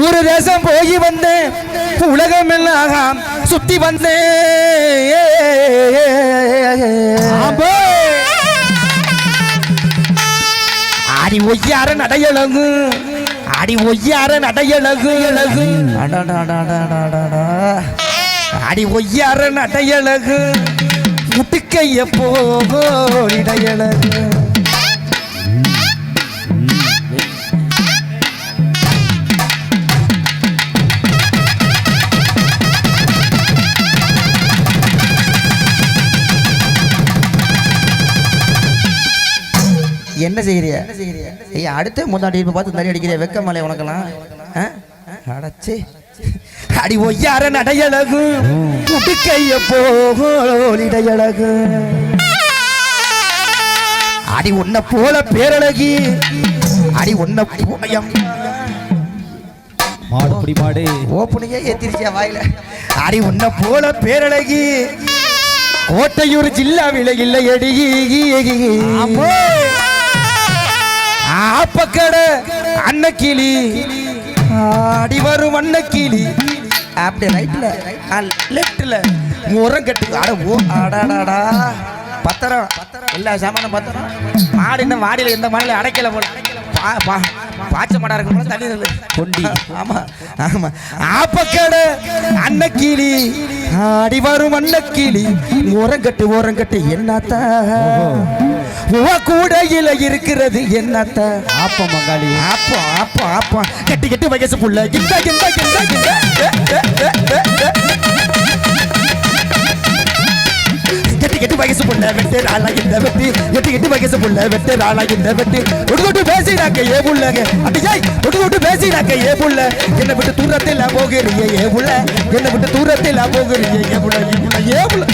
ஊரு தேசம் போய் வந்தேன் உலகம் எல்லாம் சுத்தி வந்தேன் அடி ஒய்யார நடையழகு அடி ஒய்யார நடையழகு அழகு அடி ஒய்யார நடையழகு முட்டுக்கைய போடையழகு என்ன செய்யறிய அடுத்த முன்னாடி பார்த்து தண்ணி அடிக்கிறிய வெக்க மலை உனக்கெல்லாம் அடைச்சி அடி ஒய்யார நடையழகு முட்டுக்கைய போடையழகு அடி உன்னை போல பேரழகி அடி உன்னை மாடு மாடு ஓப்பனையே ஏத்திருச்சியா வாயில அடி உன்னை போல பேரழகி கோட்டையூர் ஜில்லாவில இல்லை அடி ஆப்பக்கட அன்னக்கிளி ஆடி வரும் அன்னக்கிளி அப்படி ரைட்ல லெஃப்ட்ல முறம் கட்டு அட ஓ அடாடாடா பத்திரம் எல்லா சாமானும் பத்திரம் மாடு இன்னும் மாடியில் எந்த மாடியில் அடைக்கல போல பாச்ச மாடா இருக்கும் தண்ணி கொண்டி ஆமா ஆமா ஆப்பக்கட அன்னக்கிளி ஆடி வரும் அன்னக்கிளி ஓரங்கட்டு என்னத்தா கூடையில இருக்கிறது என்னத்த ஆப்ப மங்காளி ஆப்பம் ஆப்பம் ஆப்பம் கட்டி கட்டி வயசு புள்ள கெட்டு வயசு புள்ள வெட்டு ராளா இந்த வெட்டி கெட்டு வயசு புள்ள வெட்டு ராளா இந்த வெட்டி ஒட்டு பேசினாக்க ஏ புள்ளங்க அடியாய் ஒட்டு பேசினாக்க ஏ புள்ள என்னை விட்டு தூரத்தில் போகிறீங்க ஏ புள்ள என்னை விட்டு தூரத்தில் போகிறீங்க ஏ புள்ள ஏ புள்ள